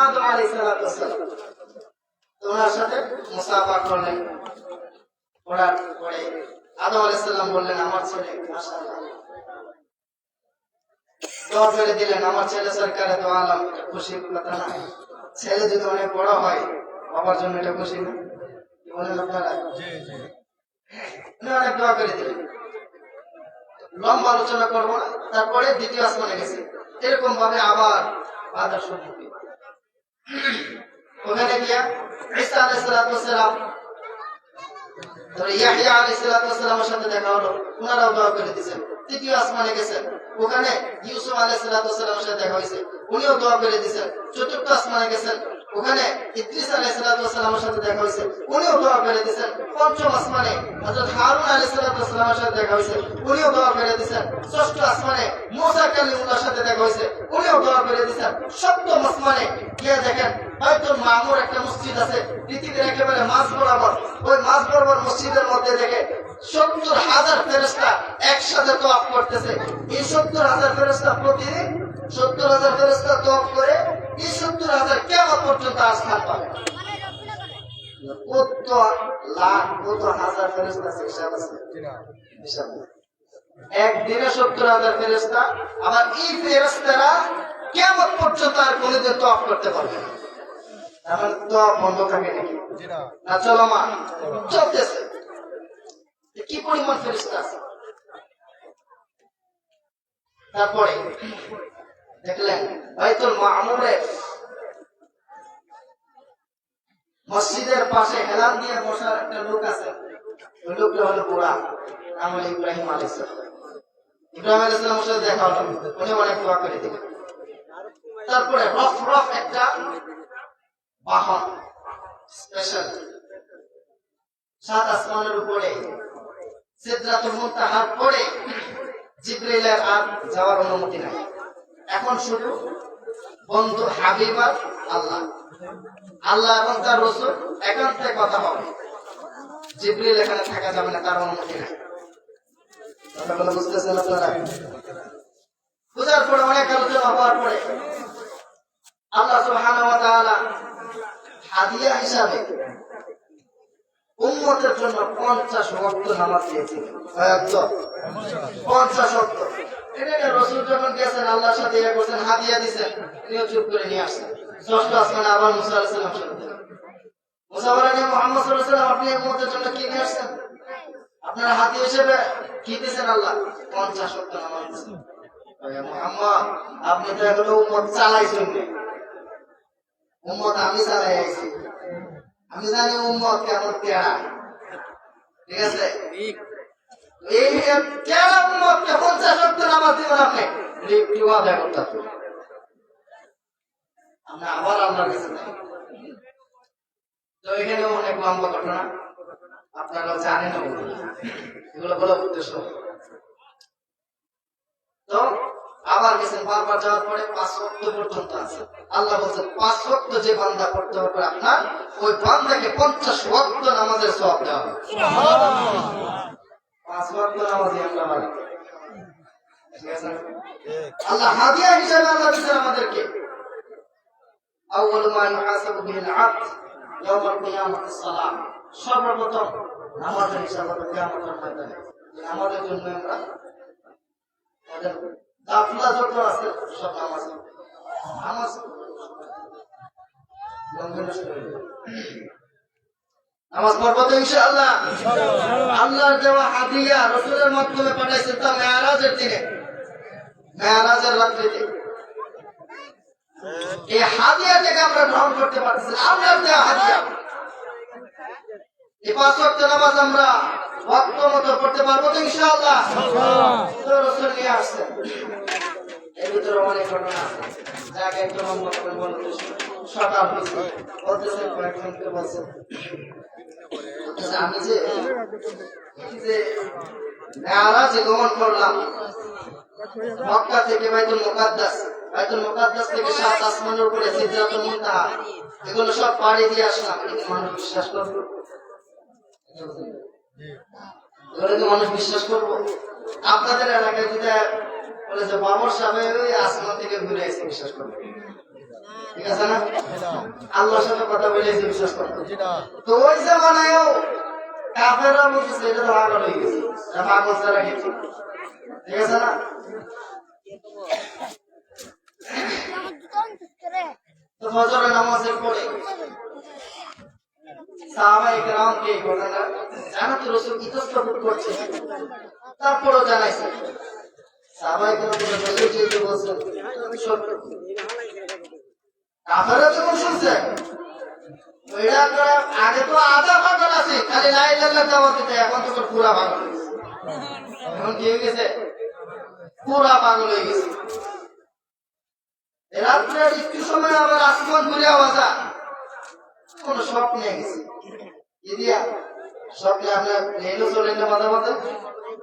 আদম আলাইহিস সালাম। তো ওনার সাথে মুসাফা করলেন। করার পরে আদম আলাইহিস সালাম বললেন, আমার ছেলে মাশাআল্লাহ, দোয়া করে দিলেন, আমার ছেলে সরকারে তো আলম। খুশির কথা না? ছেলে যদি অনেক বড় হয় বাবার জন্য এটা খুশি না? কি বলেন আপনারা? উনি অনেক দোয়া করে দিলেন। লম্বা আলোচনা করবো না। তারপরে দ্বিতীয় আসমানে গেছে। এরকম ভাবে আবার আদর্শ ওখানে গিয়া ঈসা আলাইহিস সালাম ইয়াহইয়া আলাইহিস সালামের সাথে দেখা হলো, ওনারাও দোয়া করে দিয়েছেন। তৃতীয় আসমানে গেছেন, ওখানে ইউসুফ আলাইহিস সালামের সাথে দেখা হয়েছে, উনিও দোয়া করে দিয়েছেন। চতুর্থ আসমানে গেছেন, ওখানে ইদ্রিস আলাইহিস সালামের সাথে দেখা হয়েছে, উনিও দোয়া করে দিয়েছেন। পঞ্চম আসমানে হযরত হারুন আলাইহিস সালামের সাথে দেখা হয়েছে, উনিও দোয়া করে দিয়েছেন। ষষ্ঠ আসমানে মুসা কালিমুল্লাহর সাথে দেখা হয়েছে, উনিও দোয়া করে দিয়েছেন। সপ্তম আসমানে গিয়ে দেখেন বাইতুল মামুর একটা মসজিদ আছে, পৃথিবীর একেবারে মাঝ বরাবর। ওই মাঝ বরাবর মসজিদের মধ্যে দেখে 70,000 ফেরেশতা একসাথে তওয়াফ করতেছে। এই 70,000 ফেরেশতা প্রতিদিন 70,000 ফেরেশতা তওয়াফ করে এই 70,000 কিয়ামত পর্যন্ত আর স্থান পাবে। কত লাখ কত হাজার ফেরেশতা আছে, হিসাব আছে? হিসাব নেই। একদিনে 70,000 ফেরেশতা। আবার এই ফেরেশতারা কিয়ামত পর্যন্ত আর কোনোদিন তওয়াফ করতে পারবে না। আমার তওয়াফ বন্ধ থাকে নাকি? না, চলমান চলতেছে। কি পরিমাণ ফেরেশতা আছে! তারপরে দেখলেন বাইতুল মামুরের মসজিদের পাশে হেলান দিয়ে বসার একটা লোক আছে। ওই লোকটা হলো বুড়া, নাম হলো ইব্রাহিম আলাইহিস সালাম। ইব্রাহিম আলাইহিস সালামের সাথে দেখা হলো, উনি অনেক দোয়া করে দিলেন। তারপরে রফ একটা বাহন স্পেশাল, 7 আসমানের উপরে সিদরাতুল মুনতাহার পরে জিবরাইলের আর যাওয়ার অনুমতি নাই। এখন শুধু বন্ধু হাবিব আর আল্লাহ, আল্লাহ এবং তার রাসূল একান্তে কথা হবে। জিবরাইল এখানে থাকা যাবে না, তার অনুমতি নাই। কথাগুলো বুঝতেছেন আপনারা? বুঝার পরে অনেক আলোচনা হওয়ার পরে আল্লাহ সুবহানাহু ওয়া তাআলা হাদিয়া হিসাবে উম্মতের জন্য 50 ওয়াক্ত নামাজ দিয়েছিলেন। 50 ওয়াক্ত। এটা রাসূল যখন গেছেন আল্লাহর সাথে ইয়া করছেন, হাদিয়া দিয়েছেন, তিনিও চুপ করে নিয়ে আসছেন। ষষ্ঠ আসমানে আবার মুসা আলাইহিস সালাম সাথে মুসা বলেন, মুহাম্মদ সাল্লাল্লাহু আলাইহি ওয়াসাল্লাম, আপনি উম্মতের জন্য কি নিয়ে আসছেন? আপনারা হাদিয়া হিসেবে কি দিয়েছেন? আল্লাহ 50 ওয়াক্ত নামাজ দিয়েছেন। মুহাম্মদ, আপনি তো এগুলো উম্মত চালাইছেন না। উম্মত আমি চালাই আইছি। আমি জানি উম্মত কেমন তেড়া, ঠিক আছে? এই তেড়া উম্মতকে 50 ওয়াক্ত নামাজ দিবেন আপনি, একটু আদায় করতে হবে। আমরা আবার আল্লাহর কাছে যাই। তো এখানে অনেক লম্বা ঘটনা, আপনারা জানেন এগুলো বলার উদ্দেশ্য। তো আবার গেছেন, বারবার যাওয়ার পরে 5 ওয়াক্ত পর্যন্ত আছে। আল্লাহ বলছেন 5 ওয়াক্ত যে বান্দা পড়তে পারবে আপনার, ওই বান্দাকে 50 ওয়াক্ত নামাজের সওয়াব দেওয়া হবে। সুবহানাল্লাহ। 5 ওয়াক্ত নামাজই আমরা পারি, ঠিক আছে? আল্লাহ হাদিয়া হিসেবে আল্লাহ দিয়েছেন আমাদেরকে। আউয়ালু মা ইউহাসাবু বিহিল আবদ ইয়াওমাল কিয়ামাতিস সালাত। সর্বপ্রথম নামাজের হিসাব হবে কিয়ামতের ময়দানে। নামাজের জন্য আমরা আমাদের দাফলা যত আছে সব নামাজ। নামাজ পড়বো তো ইনশাআল্লাহ। আল্লাহর দেওয়া হাদিয়া রাসূলের মাধ্যমে পাঠাইছেন তা মেরাজের দিনে, মেরাজের রাত্রিতে। এই হাদিয়াটাকে আমরা গ্রহণ করতে পারতেছি, আল্লাহর দেওয়া হাদিয়া। এই 5 ওয়াক্ত নামাজ আমরা ওয়াক্ত মতো পড়তে পারবো তো ইনশাআল্লাহ। তো রাসূল নিয়ে আসছেন, এর ভিতরে অনেক ঘটনা আছে, যাকে একটু লম্বা করে বলতে সকাল হয়েছে বলতেছেন, কয়েকজনকে বলছেন আমি যে মেরাজে গমন করলাম মক্কা থেকে বাইতুল মুকাদ্দাস, বাইতুল মুকাদ্দাস থেকে 7 আসমানের উপরে সিদরাতুল মুনতাহা, এগুলো সব পাড়ি দিয়ে আসলাম। কিন্তু মানুষ বিশ্বাস করবে? এগুলো কি মানুষ বিশ্বাস করবো? আপনাদের এলাকায় যদি বলে যে বাবর সাহেব আসমান থেকে ঘুরে এসে বিশ্বাস করবে? ঠিক আছে না? আল্লাহর সাথে কথা বলে এসে বিশ্বাস করবে। তো ওই জামানায়ও কাফেররা বলতেছে এটা তো পাগল হয়ে গেছে, এটা পাগল ছাড়া কিছু। ঠিক আছে না? তো ফজরের নামাজের পরে সাহাবায়ে কেরামকে এই ঘটনা জানাতে রাসূল ইতস্তত করছে, তারপরও জানাইছে। সাহাবায়ে কেরাম রাসূল যে বলছেন সত্য। কাফেররা যখন শুনছে ওইটা করে আগে তো আধা পাগল আছে, খালি লা ইলাহা ইল্লাল্লাহ দাওয়াত দিতে, এখন তো পুরা পাগল হয়ে গেছে। এখন কি হয়ে গেছে? পুরা পাগল হয়ে গেছে। রাত্রের একটু সময় আবার আসমান ঘুরে আওয়াজ কোন স্বপ্নে গেছে, ইদিয়া স্বপ্নে আপনার নেইলো চলেন না মাথা মাথা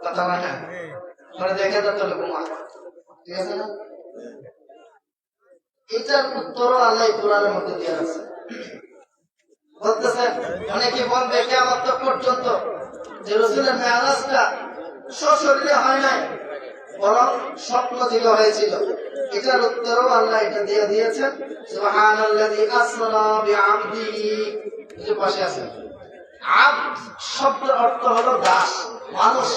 কথা হয় না, পরে দেখে তো চলে ঘুমা। ঠিক আছে না? এটার উত্তরও আল্লাহ কোরআনের মধ্যে দিয়ে আছে। বলতেছেন অনেকে বলবে কিয়ামত পর্যন্ত যে রাসূলের মেরাজটা সশরীরে হয় নাই, বরং স্বপ্ন দিলে হয়েছিল। এটার উত্তরও আল্লাহ এটা দিয়ে দিয়েছেন, সুবহানাল্লাযী আসরা বিআবদিহি। এই পাশে আছে আবদ শব্দের অর্থ হলো দাস, মানুষ।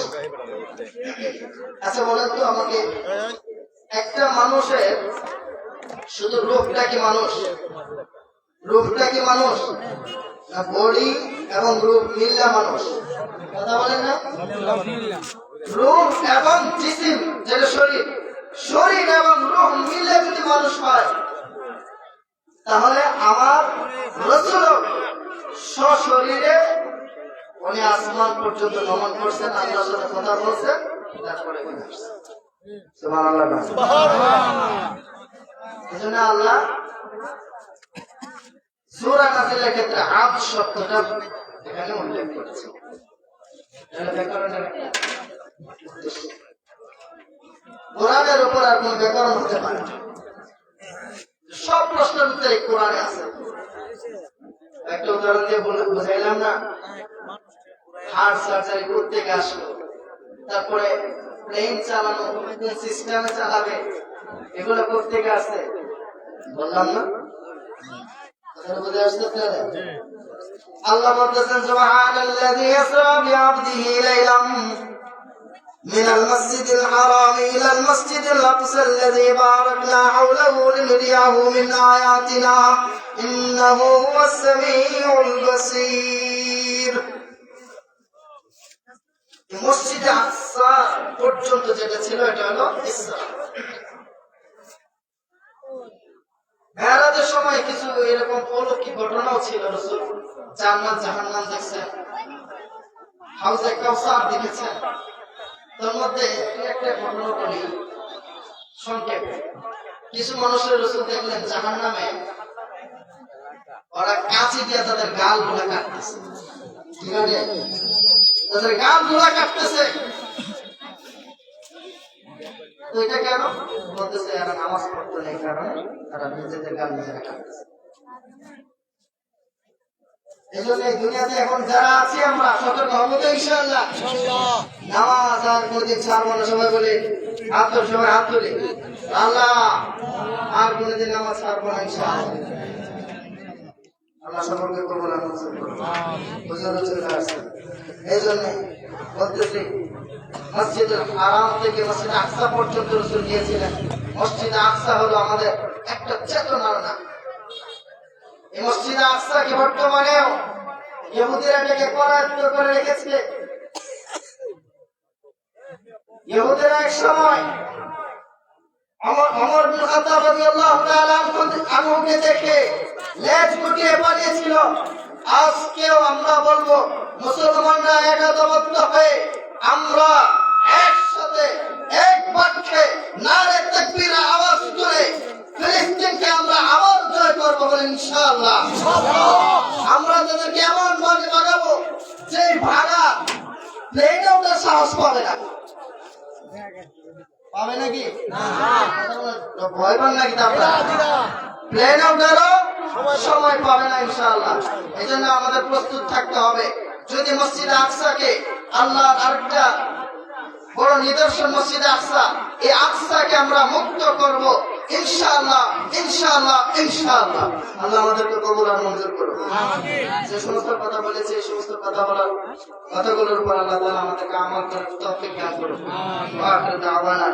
আচ্ছা বলেন তো আমাকে, একটা মানুষের শুধু রূপটা কি মানুষ? রূপটা কি মানুষ? না বডি এবং রূপ মিললে মানুষ? কথা বলেন না? রূপ এবং জিসিম যেটা শরীর, শরীর এবং রূহ মিলে যদি মানুষ হয়, তাহলে আমার রাসূল সশরীরে উনি আসমান পর্যন্ত গমন করছেন, আল্লাহর সাথে কথা বলছেন, তারপরে ফিরে আসছেন। সুবহানাল্লাহ, সুবহানাল্লাহ। এজন্য আল্লাহ সূরা নাজিলের ক্ষেত্রে আবদ শব্দটা এখানে উল্লেখ করেছে। এটা ব্যাকরণের কোরআনের উপর আর কোন ব্যাকরণ হতে পারে না। সব প্রশ্নের উত্তরে কোরআনে আছে। একটা উদাহরণ দিয়ে বুঝাইলাম না, হার্ট সার্জারি করতে আসলো, তারপরে প্লেন চালানো, কোন সিস্টেমে চালাবে, এগুলো করতে আসছে, বললাম না? বুঝে আসতে আল্লাহ বলতেছেন সুবহানাল্লাযী ইসরা বিআবদিহি লাইলাম মিনাল মাসজিদিল হারাম ইলাল মাসজিদিল আকসাল্লাযী বারাকনা হাওলাহু লিনুরিয়াহু মিন আয়াতিনা ইন্নাহু হুয়াস সামিউল বাসীর। মসজিদে আকসা পর্যন্ত যেটা ছিল এটা হলো ইসরা। মেরাজের সময় কিছু এরকম অলৌকিক ঘটনাও ছিল। রাসূল জান্নাত জাহান্নাম দেখছেন, হাউজে কাউসার দেখেছেন। তার মধ্যে একটা ঘটনা বলি সংক্ষেপে। কিছু মানুষের রাসূল দেখলেন জাহান্নামে ওরা কাঁচি দিয়ে তাদের গাল গুলা কাটতেছে। ঠিক আছে, তাদের গাল গুলা কাটতেছে। তো এটা কেন বলতেছে? এরা নামাজ পড়তে নেই, কারণ তারা নিজেদের গাল নিজেরা কাটতেছে। এই জন্য এই দুনিয়াতে এখন যারা আছি আমরা সতর্ক হবো তো ইনশাআল্লাহ। নামাজ আর কোনদিন ছাড়বো না। সবাই বলে হাত তোল, সবাই হাত তুলি, আল্লাহ আর কোনদিন নামাজ ছাড়বো না ইনশাআল্লাহ। আল্লাহ সকলকে কবুল আর মঞ্জুর করুন। হুজুর চলে আসছে, এই জন্য বলতেছি মসজিদুল হারাম থেকে মসজিদ আকসা পর্যন্ত রাসূল গিয়েছিলেন। মসজিদ আকসা হলো আমাদের একটা চেতনার নাম। এই মসজিদে আকসাকে বর্তমানেও ইহুদিরা এটাকে করায়ত্ত করে রেখেছে। ইহুদিরা এক সময় ওমর বিন খাত্তাব রাদিয়াল্লাহু তাআলা আনহুকে দেখে লেজ গুটিয়ে পালিয়েছিল। আজকেও আমরা বলবো মুসলমানরা একতাবদ্ধ হয়ে আমরা একসাথে এক বাক্যে নারে তাকবীর আওয়াজ করে ফিলিস্তিনকে আমরা আবার জয় করব বলে ইনশাআল্লাহ। আমরা তাদেরকে এমন ভাবে ভাগাবো যে ভাগা প্লেনেও তার সাহস পাবে না। পাবে নাকি? ভয় পান নাকি? প্লেনে ওঠারও সময় পাবে না ইনশাআল্লাহ। এই জন্য আমাদের প্রস্তুত থাকতে হবে। যদি মসজিদে আকসাকে আল্লাহর আরেকটা বড় নিদর্শন মসজিদে আকসা, এই আকসাকে আমরা মুক্ত করব ইনশাআল্লাহ, ইনশাআল্লাহ, ইনশাআল্লাহ। আল্লাহ আমাদেরকে কবুল আর মঞ্জুর করুন। যে সমস্ত কথা বলেছে এই সমস্ত কথা বলার কথাগুলোর উপর আল্লাহ তাআলা আমাদেরকে আমল করার তৌফিক দান করুন। ওয়া আখিরু দাওয়ানা